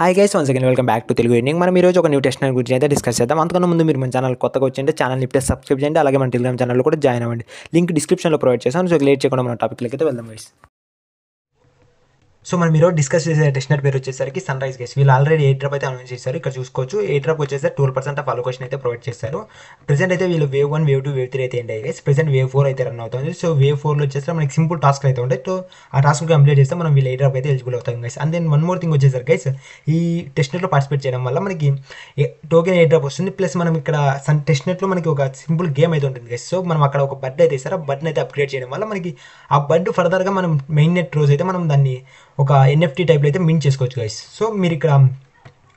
Hi guys, once again welcome back to Telugu earning. మనం ఈరోజు ఒక న్యూ టెక్నాలజీ గురించి అయితే డిస్కస్ చేద్దాం. అంతకన్నా ముందు మీరు మన ఛానల్ కొత్తగా వచ్చింటే ఛానల్ని ఇప్పుడే సబ్స్క్రైబ్ చేయండి. అలాగే మన టెలిగ్రామ్ ఛానల్లో కూడా జాయిన్ అవ్వండి. లింక్ డిస్క్రిప్షన్లో ప్రొవైడ్ చేశాను. సో లేట్ చేయకుండా మన టాపిక్లోకి అయితే వెళ్దాం గైస్. సో మనం ఈరోజు డిస్కస్ చేసే టెస్ట్నెట్ పేరు వచ్చేసరికి సన్ రైజ్ గైస్. వీళ్ళు ఆల్రెడీ ఎయిర్ డ్రాప్ అయితే అనౌన్స్ చేశారు. ఇక్కడ చూసుకోవచ్చు, ఎయిర్ డ్రాప్ వచ్చేసరికి 12% ఆఫ్ అలొకేషన్ అయితే ప్రొవైడ్ చేస్తారు. ప్రెసెంట్ అయితే వీళ్ళు వేవ్ 1, వేవ్ 2, వేవ్ 3 అయితే ఏంటి గైస్. ప్రెసెంట్ వేవ్ 4 అయితే రన్ అవుతుంది. సో వేవ్ 4లో వచ్చేసరికి మనకి సింపుల్ టాస్క్ అయితే ఉంటాయి. సో ఆ టాస్క్ కంప్లీట్ చేస్తే మనం వీళ్ళు ఎయిర్ డ్రాప్ అయితే ఎలిజిబుల్ అవుతాం guys. And then one more thing వచ్చేసరికి గైస్, ఈ టెస్ట్నెట్లో పార్టిసిపేట్ చేయడం వల్ల మనకి టోకెన్ ఎయిర్ డ్రాప్ వస్తుంది. ప్లస్ మనం ఇక్కడ టెస్ట్నెట్లో మనకి ఒక సింపుల్ గేమ్ అయితే ఉంటుంది గైస్. సో మనం అక్కడ ఒక బర్డ్ అయితే ఇస్తారు. ఆ బర్డ్ని అయితే అప్గ్రేడ్ చేయడం వల్ల మనకి ఆ బర్డ్ ఫర్దర్గా మనం మెయిన్ నెట్ రోజు అయితే మనం దాన్ని ఒక ఎన్ఎఫ్టీ టైప్లో అయితే మింట్ చేసుకోవచ్చు గైస్. సో మీరు ఇక్కడ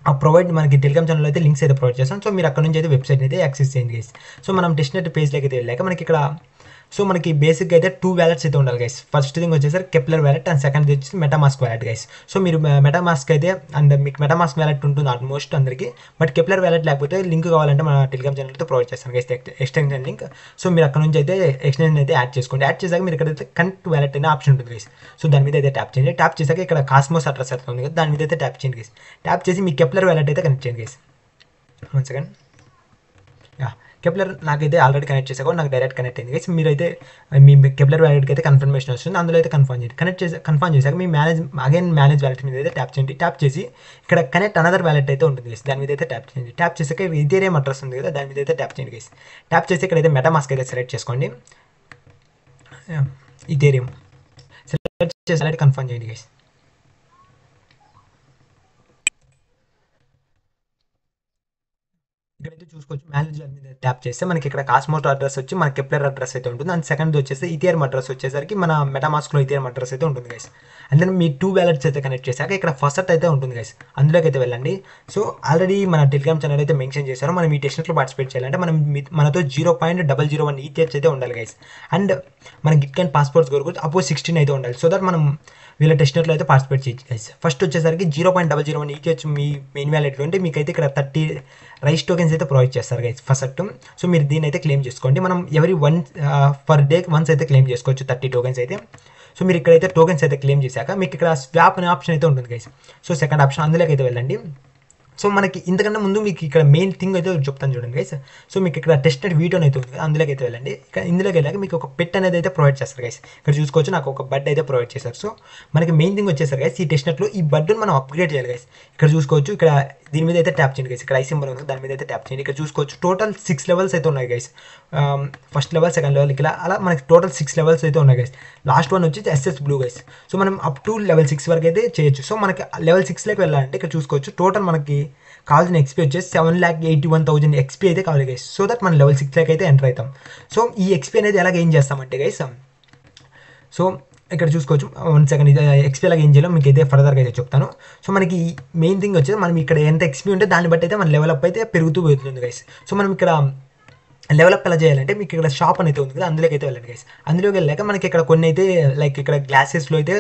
ఆ ప్రొవైడ్ మనకి టెలిగ్రామ్ ఛానల్ అయితే లింక్స్ అయితే ప్రొవైడ్ చేస్తాం. సో మీరు అక్కడ నుంచి అయితే వెబ్సైట్ అయితే యాక్సెస్ చేయండి గైస్. సో మనం టెస్ట్నెట్ పేజ్లోకి అయితే వెళ్ళాక మనకి ఇక్కడ సో మనకి బేసిక్గా అయితే 2 వ్యాలెట్స్ అయితే ఉండాలి గైస్. ఫస్ట్ థింగ్ వచ్చేసరికి కెప్లర్ వ్యాలెట్ అండ్ సెకండ్ వచ్చేసి మెటామాస్క్ వ్యాలెట్ గైస్. సో మీరు మెటామాస్క్ అయితే అండ్ మీకు మెటామాస్క్ వ్యాలెట్ ఉంటుంది ఆల్మోస్ట్ అందరికీ. బట్ కెప్లర్ వ్యాలెట్ లేకపోతే లింక్ కావాలంటే మన టెలిగ్రామ్ ఛానల్ అయితే ప్రొవైడ్ చేస్తాను గైస్, ఎక్స్టెన్షన్ లింక్. సో మీరు అక్కడ నుంచి అయితే ఎక్స్టెన్షన్ అయితే యాడ్ చేసుకోండి. యాడ్ చేశాక మీరు ఇక్కడైతే కనెక్ట్ వ్యాలెట్ అనే ఆప్షన్ ఉంటుంది గైస్. సో దాని మీద అయితే ట్యాప్ చేయండి. ట్యాప్ చేశాక ఇక్కడ కాస్మోస్ అడ్రస్ అయితే ఉంది కదా, దాని మీద అయితే ట్యాప్ చేయండి గైస్. ట్యాప్ చేసి మీ కెప్లర్ వ్యాలెట్ అయితే కనెక్ట్ చేయండి గైస్. 1 సెకండ్. కెప్లర్ నాకైతే ఆల్రెడీ కనెక్ట్ చేశాక నాకు డైరెక్ట్ కనెక్ట్ అయింది గైస్. మీరైతే మీ కెప్లర్ వ్యాలెట్కి అయితే కన్ఫర్మేషన్ వస్తుంది, అందులో అయితే కన్ఫర్మ్ చేయండి. కన్ఫర్మ్ చేశాక మీ మేనేజ్ వ్యాలెట్ మీద అయితే ట్యాప్ చేయండి. ట్యాప్ చేసి ఇక్కడ కనెక్ట్ అనదర్ వ్యాలెట్ అయితే ఉంటుంది గైస్, దాని మీద అయితే ట్యాప్ చేయండి. ట్యాప్ చేశాక ఇథేరియం అడ్రస్ ఉంది కదా, దాని మీద అయితే ట్యాప్ చేయండి గైస్. ట్యాప్ చేసి ఇక్కడైతే మెటామాస్క్ అయితే సెలెక్ట్ చేసుకోండి. ఇథేరియం సెలెక్ట్ చేసి కన్ఫర్మ్ చేయండి గైస్. ఇక్కడైతే చూసుకోవచ్చు, మేనేజర్ మీద ట్యాప్ చేస్తే మనకి ఇక్కడ కాస్మోస్ అడ్రస్ వచ్చి మన కెప్లర్ అడ్రస్ అయితే ఉంటుంది. అండ్ సెకండ్ వచ్చేసి ఇథియరియం అడ్రస్ వచ్చేసరికి మన మెటామాస్క్లో ఇథియరియం అడ్రస్ అయితే ఉంటుంది గైస్. అండ్ దెన్ మీ 2 వ్యాలెట్స్ అయితే కనెక్ట్ చేశాక ఇక్కడ ఫస్ట్ అయితే ఉంటుంది గైస్, అందులోకి అయితే వెళ్ళండి. సో ఆల్రెడీ మన టెలిగ్రామ్ ఛానల్ అయితే మెన్షన్ చేశారు, మనం ఈ టెస్ట్నెట్లో పార్టిసిపేట్ చేయాలంటే మనం మనతో 0.001 ఈథియర్స్ అయితే ఉండాలి గైస్. అండ్ మన గిట్ క్యాన్ పాస్పోర్ట్స్ కొరకు అపోజ్ 16 అయితే ఉండాలి. సో దట్ మనం వీళ్ళ టెస్ట్నెట్లో అయితే పార్టిసిపేట్ చేయొచ్చు గైస్. ఫస్ట్ వచ్చేసరికి 0.001 ఈథియర్స్ మీ మెయిన్ వ్యాలెట్లో ఉంటే మీకైతే ఇక్కడ 30 రైస్ టోకెన్స్ అయితే ప్రొవైడ్ చేస్తారు గైస్ ఫస్ట్. సో మీరు దీన్ని అయితే క్లెయిమ్ చేసుకోండి. మనం ఎవరీ పర్ డే వన్స్ అయితే క్లెయిమ్ చేసుకోవచ్చు 30 టోకెన్స్ అయితే. సో మీరు ఇక్కడైతే టోకెన్స్ అయితే క్లెయిమ్ చేశాక మీకు ఇక్కడ స్వాప్ అనే ఆప్షన్ అయితే ఉంటుంది గైస్. సో సెకండ్ ఆప్షన్ అందులోకి అయితే వెళ్ళండి. సో మనకి ఇంతకన్నా ముందు మీకు ఇక్కడ మెయిన్ థింగ్ అయితే చెప్తాను చూడండి గైస్. సో మీకు ఇక్కడ టెస్టెడ్ వీడియో అయితే ఉంది కదా, అందులోకి అయితే వెళ్ళండి. ఇక్కడ ఇందులోకి వెళ్ళాక మీకు ఒక పెట్ అనేది అయితే ప్రొవైడ్ చేస్తారు గైస్. ఇక్కడ చూసుకోవచ్చు, నాకు ఒక బర్డ్ అయితే ప్రొవైడ్ చేశారు. సో మనకి మెయిన్ థింగ్ వచ్చేసరికి గైస్, ఈ టెస్ట్నెట్లో ఈ బర్డ్ని మనం అప్గ్రేడ్ చేయాలి గైస్. ఇక్కడ చూసుకోవచ్చు, ఇక్కడ దీని మీద అయితే ట్యాప్ చేయండి గైస్. ఇక్కడ ఐ సింబల్ ఉంది, దాని మీద అయితే ట్యాప్ చేయండి. ఇక్కడ చూసుకోవచ్చు టోటల్ 6 లెవెల్స్ అయితే ఉన్నాయి guys. First level, second level, ఇలా అలా మనకి టోటల్ 6 లెవెల్స్ అయితే ఉన్నాయి గైస్. లాస్ట్ వన్ వచ్చి ఎస్ఎస్ బ్లూ గైస్. సో మనం అప్ టు లెవెల్ 6 వరకు అయితే చేయొచ్చు. సో మనకి లెవెల్ 6లోకి వెళ్ళాలంటే ఇక్కడ చూసుకోవచ్చు టోటల్ మనకి కావాల్సిన ఎక్స్పీ వచ్చేసి 7,81,000 ఎక్స్పీ అయితే కావాలి గైస్. సో దట్ మనం లెవెల్ 6లోకి అయితే ఎంటర్ అవుతాం. సో ఈ ఎక్స్పీ అనేది ఎలా గెయిన్ చేస్తామంటే గైస్, సో ఇక్కడ చూసుకోవచ్చు 1 సెకండ్, ఇది ఎక్స్పీ లాగా ఏం చేయాలో మీకు అయితే ఫర్దర్గా అయితే చెప్తాను. సో మనకి మెయిన్ థింగ్ వచ్చేసి మనం ఇక్కడ ఎంత ఎక్స్పీ ఉంటే దాన్ని బట్టి అయితే మన లెవెల్ అప్ అయితే పెరుగుతూ పోతుంది గైస్. సో మనం ఇక్కడ లెవెలప్ ఎలా చేయాలంటే మీకు ఇక్కడ షాప్ అనేది ఉంది కదా, అందులోకి అయితే వెళ్ళండి గైస్. అందులోకి వెళ్ళాక మనకి ఇక్కడ కొన్ని అయితే లైక్ ఇక్కడ గ్లాసెస్లో అయితే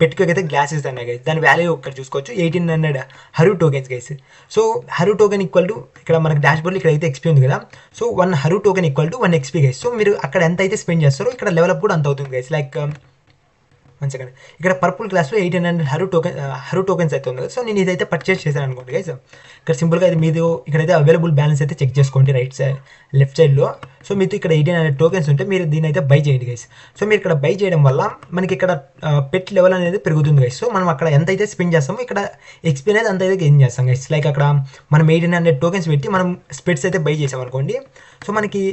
పెట్టుకోకైతే గ్లాసెస్ అన్నాయి గైస్. దాని వాల్యూ ఇక్కడ చూసుకోవచ్చు 1800 Haru tokens guys. So Haru token equal to ఇక్కడ మనకి డాష్ బోర్డ్లో ఇక్కడ అయితే ఎక్స్పీ ఉంది కదా, so 1 Haru token equal to 1 XP guys. So మీరు అక్కడ ఎంత అయితే స్పెండ్ చేస్తారో ఇక్కడ లెవెలప్ కూడా అంత అవుతుంది గైస్. లైక్ 1 సెకండ్, ఇక్కడ పర్పుల్ క్లాస్లో 1800 హరు టోకెన్స్ అయితే ఉంది కదా. సో నేను ఇదైతే పర్చేస్ చేశాను అనుకోండి గైస్. ఇక్కడ సింపుల్గా ఇది మీది ఇక్కడైతే అవైలబుల్ బ్యాలెన్స్ అయితే చెక్ చేసుకోండి లెఫ్ట్ సైడ్లో. సో మీతో ఇక్కడ 1800 టోకెన్స్ ఉంటే మీరు దీని అయితే బై చేయండి గైస్. సో మీరు ఇక్కడ బై చేయడం వల్ల మనకి ఇక్కడ పెట్ లెవెల్ అనేది పెరుగుతుంది గైస్. సో మనం అక్కడ ఎంత అయితే స్పెండ్ చేస్తామో ఇక్కడ ఎక్స్పీ అనేది అంత అయితే గెయిన్ చేస్తాం గైస్. లైక్ అక్కడ మనం 1800 టోకెన్స్ పెట్టి మనం స్పెట్స్ అయితే బై చేసాం అనుకోండి, సో మనకి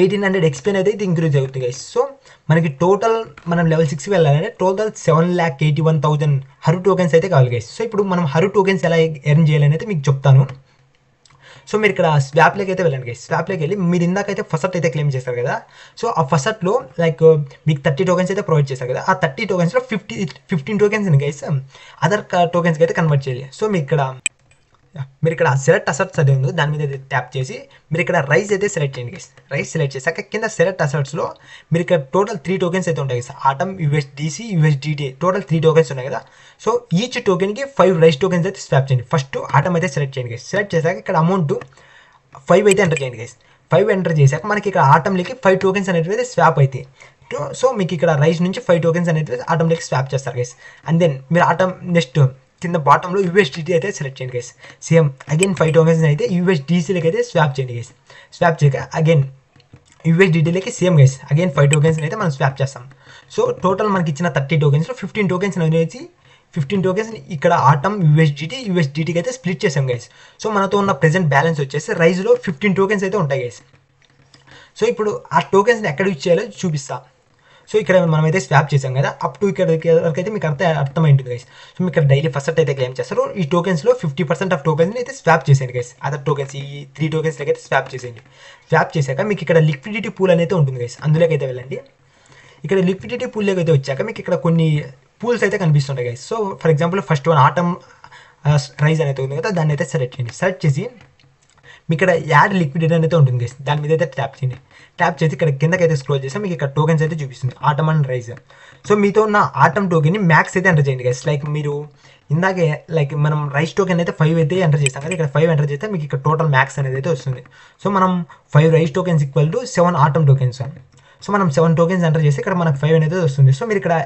1800 ఎక్స్పీ అనేది అయితే ఇంక్రీజ్ అవుతుంది గైస్. సో మనకి టోటల్ మనం లెవెల్ 6కి వెళ్ళాలంటే టోటల్ 7,81,000 హరు టోకెన్స్ అయితే కావాలి గైస్. సో ఇప్పుడు మనం హరు టోకెన్స్ ఎలా ఎర్న్ చేయాలని అయితే మీకు చెప్తాను. సో మీరు ఇక్కడ స్వాప్లోకి అయితే వెళ్ళండి గైస్. స్వాప్లోకి వెళ్ళి మీరు ఇందాకైతే ఫస్ట్ అయితే క్లెయిమ్ చేస్తారు కదా, సో ఆ ఫస్ట్లో లైక్ మీకు 30 టోకెన్స్ అయితే ప్రొవైడ్ చేస్తారు కదా, ఆ 30 టోకెన్స్లో 15 టోకెన్స్ గైస్ అదర్ టోకెన్స్కి అయితే కన్వర్ట్ చేయాలి. సో మీకు ఇక్కడ మీరు ఇక్కడ సెలెక్ట్ అసెట్స్ అది ఉంది, దాని మీద ట్యాప్ చేసి మీరు ఇక్కడ రైస్ అయితే సెలెక్ట్ చేయండి గైస్. రైస్ సెలెక్ట్ చేశాక కింద సెలెక్ట్ అసెట్స్లో మీరు ఇక్కడ టోటల్ 3 టోకెన్స్ అయితే ఉంటాయి guys. Atom, USDC, USDT total 3 tokens ఉన్నాయి కదా. సో ఈచ్ టోకెన్కి 5 రైస్ టోకెన్స్ అయితే స్వాప్ చేయండి. ఫస్ట్ ఆటమ్ అయితే సెలెక్ట్ చేయండి గైస్. సెలెక్ట్ చేశాక ఇక్కడ అమౌంట్ 5 అయితే ఎంటర్ చేయండి గైస్. 5 ఎంటర్ చేశాక మనకి ఇక్కడ ఆటమ్లకి 5 టోకెన్స్ అనేవి అయితే స్వాప్ అవుతాయి. సో మీకు ఇక్కడ రైస్ నుంచి 5 టోకెన్స్ అనేది ఆటమ్లకి స్వాప్ చేస్తారు గైస్. అండ్ దెన్ మీరు ఆటమ్ నెక్స్ట్ కింద బాటంలో యూఎస్డిటీ అయితే సెలెక్ట్ చేయండి గైస్. సేమ్ అగైన్ 5 టోకెన్స్ అయితే యూఎస్డిసీలకి అయితే స్వాప్ చేయండి గైస్. స్వాప్ చేయక అగైన్ యూఎస్డిటీలకి సేమ్ గైస్ అగైన్ 5 టోకెన్స్ అయితే మనం స్వాప్ చేస్తాం. సో టోటల్ మనకి ఇచ్చిన 30 టోకెన్స్లో 15 టోకెన్స్ అనేది 15 టోకెన్స్ ఇక్కడ ఆటమ్ యూఎస్డిటీకి అయితే స్ప్లిట్ చేసాం గైస్. సో మనతో ఉన్న ప్రెసెంట్ బ్యాలెన్స్ వచ్చేసి రైజ్లో 15 టోకెన్స్ అయితే ఉంటాయి గైస్. సో ఇప్పుడు ఆ టోకెన్స్ని ఎక్కడ యూజ్ చేయాలో చూపిస్తా. సో ఇక్కడ మనమైతే స్వాప్ చేసాం కదా, అప్ టు ఇక్కడ వరకు అయితే మీకు అర్థమైంటుంది గైస్. సో మీకు ఇక్కడ డైలీ ఫస్ట్ అయితే క్లెయిమ్ చేస్తారు. ఈ టోకెన్స్లో 50% ఆఫ్ టోకెన్స్ని అయితే స్వాప్ చేసేయండి గైస్. అదర్ టోకెన్స్ ఈ 3 టోకెన్స్కి అయితే స్వాప్ చేసేయండి. స్వాప్ చేశాక మీకు ఇక్కడ లిక్విడిటీ పూల్ అనేది ఉంటుంది గైస్, అందులోకి అయితే వెళ్ళండి. ఇక్కడ లిక్విడిటీ పూల్లోకి అయితే వచ్చాక మీకు ఇక్కడ కొన్ని పూల్స్ అయితే కనిపిస్తుంటాయి guys. So for example first one atom rise అనేది ఉంది కదా, దాన్ని అయితే సెలెక్ట్ చేయండి. సెలెక్ట్ చేసి మీకు ఇక్కడ యాడ్ లిక్విడిటీ అనేది ఉంటుంది గైస్, దాని మీద అయితే ట్యాప్ చేయండి. ట్యాప్ చేసి ఇక్కడ కిందకి అయితే స్క్రోల్ చేస్తే మీకు ఇక్కడ టోకెన్స్ అయితే చూపిస్తుంది ఆటమ్ అండ్ రైజ్. సో మీతో ఉన్న ఆటమ్ టోకెన్ని మ్యాక్స్ అయితే ఎంటర్ చేయండి గైస్. లైక్ మీరు ఇందాకే లైక్ మనం రైస్ టోకెన్ అయితే 5 అయితే ఎంటర్ చేస్తాం కదా, ఇక్కడ 5 ఎంటర్ చేస్తే మీకు ఇక్కడ టోటల్ మ్యాక్స్ అనేది అయితే వస్తుంది. సో మనం 5 rice tokens equal to 7 atom tokens. So మనం 7 టోకెన్స్ ఎంటర్ చేస్తే ఇక్కడ మనకు 5 అనేది వస్తుంది. సో మీరు ఇక్కడ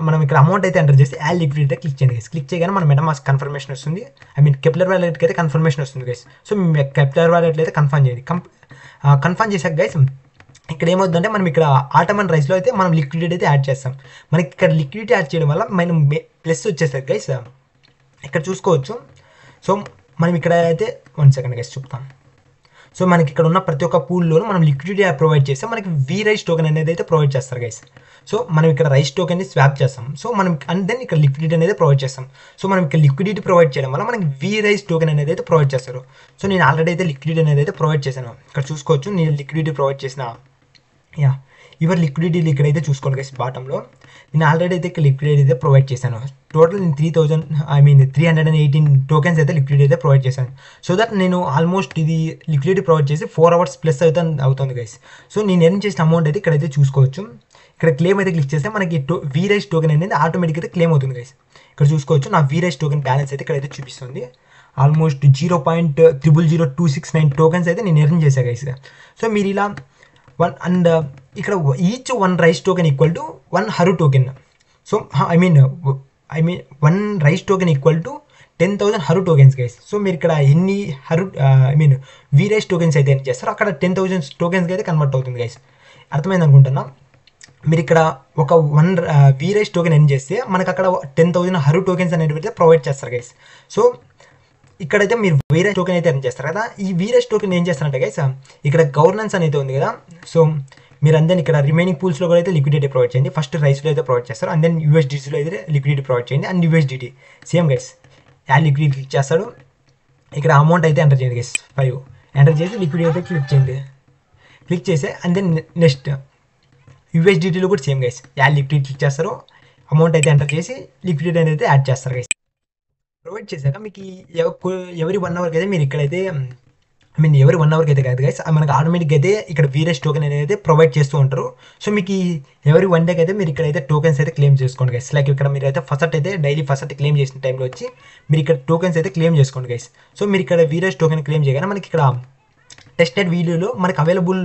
మనం ఇక్కడ అమౌంట్ అయితే ఎంటర్ చేసి యాడ్ లిక్విడిటీ క్లిక్ చేయండి గైస్. క్లిక్ చేయగానే మన మెటామాస్క్ కన్ఫర్మేషన్ వస్తుంది. ఐ మీన్ కెప్లర్ వాలెట్కి అయితే కన్ఫర్మేషన్ వస్తుంది గైస్. సో మీ కెప్లర్ వాలెట్లో అయితే కన్ఫర్మ్ చేయండి. కన్ఫర్మ్ చేశాక గైస్ ఇక్కడ ఏమవుతుందంటే మనం ఇక్కడ ఆటమ్ అండ్ రైస్లో అయితే మనం లిక్విడిటీ అయితే యాడ్ చేస్తాం. మనకి ఇక్కడ లిక్విడిటీ యాడ్ చేయడం వల్ల మనం ప్లస్ వచ్చేస్తుంది గైస్. ఇక్కడ చూసుకోవచ్చు. సో మనం ఇక్కడ అయితే 1 సెకండ్ గైస్ చెప్తాం. సో మనకి ఇక్కడ ఉన్న ప్రతి ఒక్క పూల్లోనూ మనం లిక్విడిటీ ప్రొవైడ్ చేస్తే మనకి వి రైస్ టోకెన్ అనేది అయితే ప్రొవైడ్ చేస్తారు గైస్. సో మనం ఇక్కడ రైస్ టోకెన్ని స్వాప్ చేస్తాం. సో మనం అండ్ దెన్ ఇక్కడ లిక్విడిటీ అనేది ప్రొవైడ్ చేస్తాం. సో మనం ఇక్కడ లిక్విడిటీ ప్రొవైడ్ చేయడం వల్ల మనకి వి రైస్ టోకెన్ అనేది అయితే ప్రొవైడ్ చేస్తారు. సో నేను ఆల్రెడీ అయితే లిక్విడిటీ అనేది అయితే ప్రొవైడ్ చేశాను. ఇక్కడ చూసుకోవచ్చు నేను లిక్విడిటీ ప్రొవైడ్ చేసిన యువర్ లిక్విడిటీ ఇక్కడైతే చూసుకోండి గైస్. బాటంలో నేను ఆల్రెడీ అయితే ఇక్కడ లిక్విడిటీ అయితే ప్రొవైడ్ చేశాను. టోటల్ నేను 318 టోకెన్స్ అయితే లిక్విడిటీ అయితే ప్రొవైడ్ చేశాను. సో దట్ నేను ఆల్మోస్ట్ ఇది లిక్విడిటీ ప్రొవైడ్ చేసి 4 అవర్స్ ప్లస్ అయితే అవుతుంది గైస్. సో నేను ఎర్న్ చేసిన అమౌంట్ అయితే ఇక్కడైతే చూసుకోవచ్చు. ఇక్కడ క్లెయిమ్ అయితే క్లిక్ చేస్తే మనకి వి రైస్ టోకెన్ అనేది ఆటోమేటిక్ అయితే క్లెయిమ్ అవుతుంది గైస్. ఇక్కడ చూసుకోవచ్చు నా వి రైస్ టోకెన్ బ్యాలెన్స్ అయితే ఇక్కడైతే చూపిస్తుంది. ఆల్మోస్ట్ 0.000269 టోకెన్స్ అయితే నేను ఎర్న్ చేశాను గైస్. సో మీరు ఇలా అండ్ ఇక్కడ each 1 Rise token equal to 1 Haru token. So I mean 1 Rise token equal to 10,000 Haru tokens guys. So మీరు ఇక్కడ ఎన్ని వి రైస్ టోకెన్స్ అయితే ఎర్న్ చేస్తారో అక్కడ 10,000 టోకెన్స్కి అయితే కన్వర్ట్ అవుతుంది గైస్. అర్థమైంది అనుకుంటున్నా. మీరు ఇక్కడ ఒక 1 వి రైస్ టోకెన్ ఎర్న్ చేస్తే మనకు అక్కడ 10,000 హరు టోకెన్స్ అనేవి అయితే ప్రొవైడ్ చేస్తారు గైస్. సో ఇక్కడైతే మీరు వీరైస్ టోకెన్ అయితే ఎర్న్ చేస్తారు కదా. ఈ వీరైస్ టోకెన్ ఏం చేస్తారంటే గైస్ ఇక్కడ గవర్నెన్స్ అనేది ఉంది కదా. సో మీరు అందరినీ ఇక్కడ రిమైనింగ్ పూల్స్లో కూడా అయితే లిక్విడిటీ ప్రొవైడ్ చేయండి. ఫస్ట్ రైస్లో అయితే ప్రొవైడ్ చేస్తారు అండ్ దెన్ యూఎస్డిటీలో అయితే లిక్విడిటీ ప్రొవైడ్ చేయండి. And USDT same guys add liquidity click చేస్తాడు. ఇక్కడ అమౌంట్ అయితే ఎంటర్ చేయండి గైస్ 5 ఎంటర్ చేసి లిక్విడిటీ అయితే క్లిక్ చేయండి. క్లిక్ చేస్తే అండ్ దెన్ నెక్స్ట్ యూఎస్డిటీలో కూడా same guys add liquidity click చేస్తారు. అమౌంట్ అయితే ఎంటర్ చేసి లిక్విడిటీ అనేది యాడ్ చేస్తారు గైస్. ప్రొవైడ్ చేశాక మీకు ఎవరి 1 అవర్కి అయితే మీరు ఇక్కడైతే ఎవరి 1 అవర్కి అయితే కాదు గైస్ మనకి ఆటోమేటిక్గా అయితే ఇక్కడ వీరైస్ టోకెన్ అనేది ప్రొవైడ్ చేస్తూ ఉంటారు. సో మీకు ఎవరి 1 డేకి అయితే మీరు ఇక్కడైతే టోకెన్స్ అయితే క్లెయిమ్ చేసుకోండి గైస్. లైక్ ఇక్కడ మీరు అయితే ఫస్ట్ అయితే డైలీ ఫస్ట్ క్లెయిమ్ చేసిన టైంలో వచ్చి మీరు ఇక్కడ టోకెన్స్ అయితే క్లెయిమ్ చేసుకోండి గైస్. సో మీరు ఇక్కడ వీరైస్ టోకెన్ క్లెయిమ్ చేయగానే మనకి ఇక్కడ టెస్టెడ్ వీడియోలో మనకి అవైలబుల్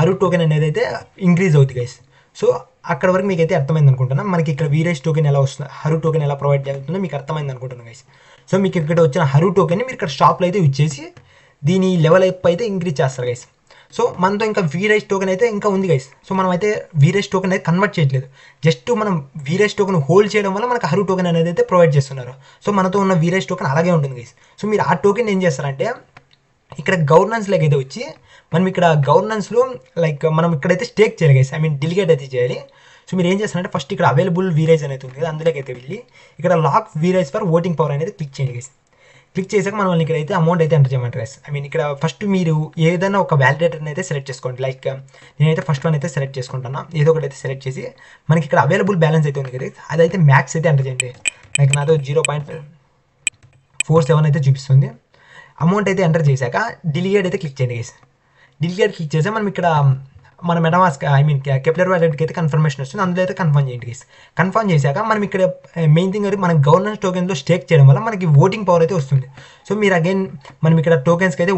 హరు టోకెన్ అనేది అయితే ఇంక్రీజ్ అవుతుంది గైస్. సో అక్కడ వరకు మీకు అయితే అర్థమైంది అనుకుంటున్నా. మనకి ఇక్కడ వీరైస్ టోకెన్ ఎలా వస్తుంది, హరు టోకెన్ ఎలా ప్రొవైడ్ చేస్తుందో మీకు అర్థమైంది అనుకుంటున్నాను గైస్. సో మీకు ఇక్కడ వచ్చిన హరు టోకెన్ని మీరు ఇక్కడ షాప్లో అయితే యూజ్ చేసి దీని లెవెల్ అప్ అయితే ఇంక్రీజ్ చేస్తారు గైస్. సో మనతో ఇంకా వీరైస్ టోకెన్ అయితే ఇంకా ఉంది గైస్. సో మనం అయితే వీరైస్ టోకెన్ అయితే కన్వర్ట్ చేయట్లేదు, జస్ట్ మనం వీరైస్ టోకెన్ హోల్డ్ చేయడం వల్ల మనకు హరు టోకెన్ అనేది అయితే ప్రొవైడ్ చేస్తున్నారు. సో మనతో ఉన్న వీరైస్ టోకెన్ అలాగే ఉంటుంది గైస్. సో మీరు ఆ టోకెన్ ఏం చేస్తారంటే ఇక్కడ గవర్నెన్స్లోకి అయితే వచ్చి మనం ఇక్కడ గవర్నెన్స్లో లైక్ మనం ఇక్కడైతే స్టేక్ చేయాలి గైస్. డెలిగేట్ అయితే చేయాలి. సో మీరు ఏం చేస్తారంటే ఫస్ట్ ఇక్కడ అవైలబుల్ వీరైజ్ అనేది ఉంది కదా, అందులోకి అయితే వెళ్ళి ఇక్కడ లాక్ వీరైజ్ ఫర్ ఓటింగ్ పవర్ అనేది క్లిక్ చేయండి గైస్. క్లిక్ చేశాక మనం ఇక్కడైతే అమౌంట్ అయితే ఎంటర్ చేయమంటారు గైస్. ఇక్కడ ఫస్ట్ మీరు ఏదైనా ఒక వ్యాలిడేటర్ని అయితే సెలెక్ట్ చేసుకోండి. లైక్ నేనైతే ఫస్ట్ వన్ అయితే సెలెక్ట్ చేసుకుంటాను. ఏదో ఒకటి అయితే సెలెక్ట్ చేసి మనకి ఇక్కడ అవైలబుల్ బ్యాలెన్స్ అయితే ఉంది కదా, అదైతే మ్యాక్స్ అయితే ఎంటర్ చేయండి. లైక్ నాతో 0.47 అయితే చూపిస్తుంది. అమౌంట్ అయితే ఎంటర్ చేశాక డిలీగేట్ అయితే క్లిక్ చేయండి గైస్. డిలీగేట్ క్లిక్ చేస్తే మనం ఇక్కడ మన మెటామాస్క్ కెప్లర్ వాలెట్కి అయితే కన్ఫర్మేషన్ వస్తుంది, అందులో అయితే కన్ఫర్మ్ చేయండి గైస్. కన్ఫర్మ్ చేశాక మనం ఇక్కడ మెయిన్ థింగ్ అయితే మనం గవర్నెన్స్ టోకెన్లో స్టేక్ చేయడం వల్ల మనకి ఓటింగ్ పవర్ అయితే వస్తుంది. సో మీరు అగైన్ మనం ఇక్కడ టోకెన్స్కి అయితే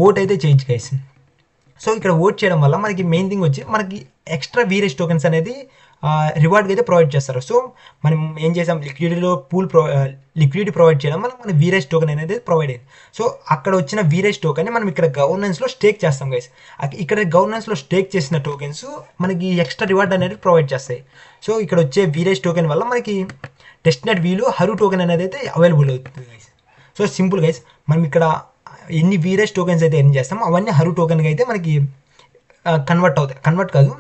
ఓట్ అయితే చేయొచ్చు గైస్. సో ఇక్కడ ఓట్ చేయడం వల్ల మనకి మెయిన్ థింగ్ వచ్చి మనకి ఎక్స్ట్రా వీరైస్ టోకెన్స్ అనేది రివార్డ్కి అయితే ప్రొవైడ్ చేస్తారు. సో మనం ఏం చేసాం, లిక్విడిటీ ప్రొవైడ్ చేయడం వల్ల మన వీరేజ్ టోకెన్ అనేది ప్రొవైడ్ అయింది. సో అక్కడ వచ్చిన వీరేజ్ టోకెన్ మనం ఇక్కడ గవర్నెన్స్లో స్టేక్ చేస్తాం గైస్. ఇక్కడ గవర్నెన్స్లో స్టేక్ చేసిన టోకెన్స్ మనకి ఎక్స్ట్రా రివార్డ్ అనేది ప్రొవైడ్ చేస్తాయి. సో ఇక్కడ వచ్చే వీరేజ్ టోకెన్ వల్ల మనకి టెస్ట్నెట్ వీలు హరు టోకెన్ అనేది అయితే అవైలబుల్ అవుతుంది గైస్. సో సింపుల్ గైస్, మనం ఇక్కడ ఎన్ని వీరేజ్ టోకెన్స్ అయితే ఎర్న్ చేస్తామో అవన్నీ హరు టోకెన్గా అయితే మనకి కన్వర్ట్ అవుతాయి. కన్వర్ట్ కాదు,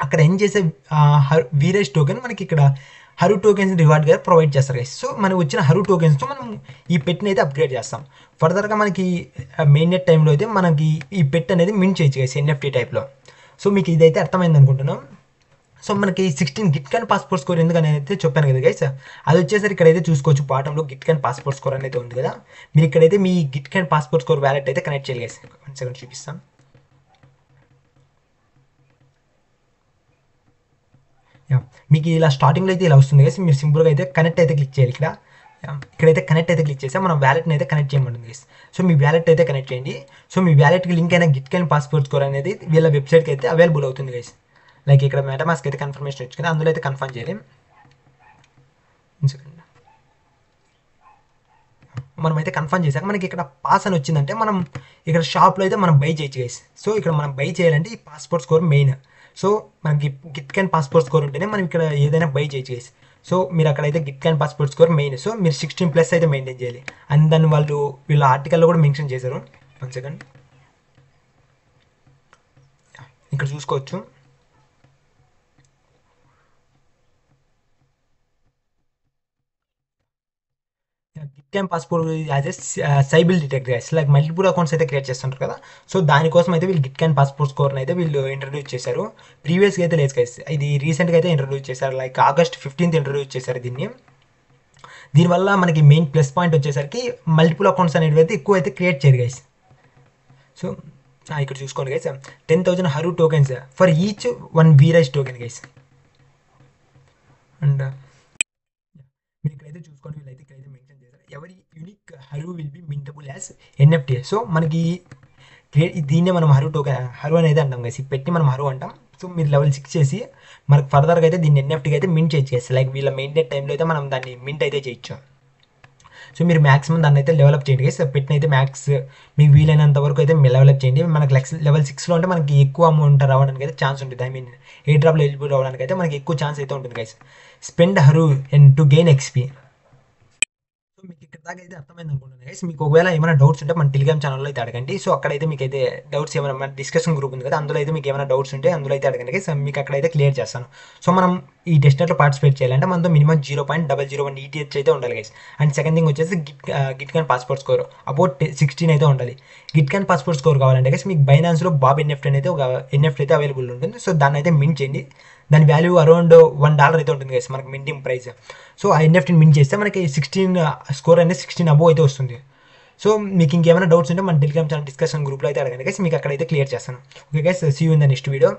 అక్కడ ఏం చేసే వీరేజ్ టోకెన్ మనకి ఇక్కడ హరు టోకెన్స్ రివార్డ్గా ప్రొవైడ్ చేస్తారు గైస్. సో మనకు వచ్చిన హరు టోకెన్స్తో మనం ఈ పెట్టిని అయితే అప్గ్రేడ్ చేస్తాం. ఫర్దర్గా మనకి మెయిన్ నెట్ టైంలో అయితే మనకి ఈ పెట్ అనేది మింట్ చేయొచ్చు గైస్ ఎన్ఎఫ్టీ టైప్లో. సో మీకు ఇదైతే అర్థమైంది అనుకుంటున్నాం. సో మనకి 16 గిట్కాన్ పాస్పోర్ట్ స్కోర్ ఎందుకని అయితే చెప్పాను కదా గైస్, అది వచ్చేసరికి ఇక్కడైతే చూసుకోవచ్చు బాటంలో గిట్కాన్ పాస్పోర్ట్ స్కోర్ అనేది ఉంది కదా. మీరు ఇక్కడైతే మీ గిట్కాన్ పాస్పోర్ట్ స్కోర్ వ్యాలెట్ అయితే కనెక్ట్ చేయాలి గైస్. 1 సెకండ్ చూపిస్తాను. మీకు ఇలా స్టార్టింగ్లో అయితే ఇలా వస్తుంది గైస్. మీరు సింపుల్గా అయితే కనెక్ట్ అయితే క్లిక్ చేయాలి. ఇక్కడైతే కనెక్ట్ అయితే క్లిక్ చేస్తే మనం వ్యాలెట్ని అయితే కనెక్ట్ చేయమంటుంది గైస్. సో మీ వ్యాలెట్ అయితే కనెక్ట్ చేయండి. సో మీ వ్యాలెట్కి లింక్ అయిన గిట్కాన్ పాస్పోర్ట్ స్కోర్ అనేది వీళ్ళ వెబ్సైట్కి అయితే అవైలబుల్ అవుతుంది గైస్. లైక్ ఇక్కడ మెటామాస్క్ అయితే కన్ఫర్మేషన్ వచ్చింది, అందులో అయితే కన్ఫర్మ్ చేయాలి. మనం అయితే కన్ఫర్మ్ చేశాక మనకి ఇక్కడ పాస్ అని వచ్చిందంటే మనం ఇక్కడ షాప్లో అయితే మనం బై చేయొచ్చు గైస్. సో ఇక్కడ మనం బై చేయాలంటే ఈ పాస్పోర్ట్ స్కోర్ మెయిన్. సో మనకి గిట్కాన్ పాస్పోర్ట్ స్కోర్ ఉంటేనే మనం ఇక్కడ ఏదైనా బై చేయొచ్చు గైస్. సో మీరు అక్కడైతే గిట్కాన్ పాస్పోర్ట్ స్కోర్ మెయిన్. సో మీరు 16+ అయితే మెయింటైన్ చేయాలి. అండ్ దాన్ని వీళ్ళ ఆర్టికల్లో కూడా మెన్షన్ చేశారు. 1 సెకండ్ ఇక్కడ చూసుకోవచ్చు. Gitcoin passport as a sybil detect guys. Like multiple accounts అయితే క్రియేట్ చేస్తుంటారు కదా. సో దానికోసం అయితే వీళ్ళు గిట్కాన్ పాస్పోర్ట్ స్కోర్ని అయితే వీళ్ళు ఇంట్రడ్యూస్ చేశారు. ప్రీవియస్గా అయితే లేదు గైస్, ఇది రీసెంట్గా అయితే ఇంట్రడ్యూస్ చేశారు. లైక్ August 15th ఇంట్రడ్యూస్ చేశారు దీన్ని. దీనివల్ల మనకి మెయిన్ ప్లస్ పాయింట్ వచ్చేసరికి మల్టిపుల్ అకౌంట్స్ అనేవి అయితే ఎక్కువ అయితే క్రియేట్ చేయరు గైస్. సో ఇక్కడ చూసుకోండి guys, 10,000 Haru tokens for each 1 వీరేజ్ టోకెన్ గైస్. అండ్ మీరు ఇక్కడైతే చూసుకోండి, వీళ్ళైతే ఇక్కడైతే మెన్షన్ చేశారు ఎవరి unique Haru will be mintable as NFT. So మనకి దీన్నే మనం హరు అనేది అంటాం గైస్. పెట్టి మనం హరు అంటాం. సో మీరు లెవెల్ 6 చేసి మనకు ఫర్దర్గా అయితే దీన్ని ఎన్ఎఫ్టీకి అయితే మింట్ చేయొచ్చు గైస్. లైక్ వీళ్ళ మెయింటైన్ టైంలో అయితే మనం దాన్ని మింట్ అయితే చేయొచ్చు. సో మీరు మ్యాక్సిమం దాన్ని అయితే డెవలప్ చేయండి గైస్. పెట్టిన అయితే మ్యాక్స్ మీకు వీలైనంత వరకు అయితే డెవలప్ చేయండి. మనకి లెవెల్ 6లో అంటే మనకి ఎక్కువ అమౌంట్ రావడానికి అయితే ఛాన్స్ ఉంటుంది. ఐ మీన్ ఏ డ్రాప్లో ఎలిజిబుల్ రావడానికి అయితే మనకి ఎక్కువ ఛాన్స్ అయితే ఉంటుంది guys. Spend Haru and to gain XP. So మీకు ఇక్కడ దాకా అయితే అర్థమైంది అనుకుంటున్నాను గైస్. మీకు ఒకవేళ ఏమైనా డౌట్స్ ఉంటే మన టెలిగ్రామ్ ఛానల్లో అయితే అడగండి. సో అక్కడైతే మీకు అయితే డౌట్స్ ఏమైనా మన డిస్కషన్ గ్రూప్ ఉంది కదా, అందులో అయితే మీకు ఏమైనా డౌట్స్ ఉంటే అందులో అయితే అడగండి గైస్. మీకు అక్కడైతే క్లియర్ చేస్తాను. సో మనం ఈ టెస్ట్నెట్లో పార్టిసిపేట్ చేయాలంటే మనతో మినిమం 0.001 ETH అయితే ఉండాలి గైస్. అండ్ సెకండ్ థింగ్ వచ్చేసి గిట్కాన్ పాస్పోర్ట్ స్కోర్ అబౌట్ 16 అయితే ఉండాలి. గిట్కాన్ పాస్పోర్ట్ స్కోర్ కావాలంటే గైస్ మీకు బైనాన్స్లో బాబ్ ఎన్ఎఫ్టీ అనేది ఒక ఎన్ఎఫ్టీ అయితే అవైలబుల్ ఉంటుంది. సో దాన్ని అయితే మింట్ చేయండి. దాని వాల్యూ అరౌండ్ $1 అయితే ఉంటుంది గైస్ మనకి మింటింగ్ ప్రైస్. సో ఆ ఎన్ఎఫ్టీని మింట్ చేస్తే మనకి 16 స్కోర్ అనేది 16 అబోవ్ అయితే వస్తుంది. సో మీకు ఇంకేమైనా డౌట్స్ ఉంటే మన టెలిగ్రామ్ ఛానల్ డిస్కషన్ గ్రూప్లో అయితే అడగండి గైస్, మీకు అక్కడైతే క్లియర్ చేస్తాను. Okay guys, see you in the next video.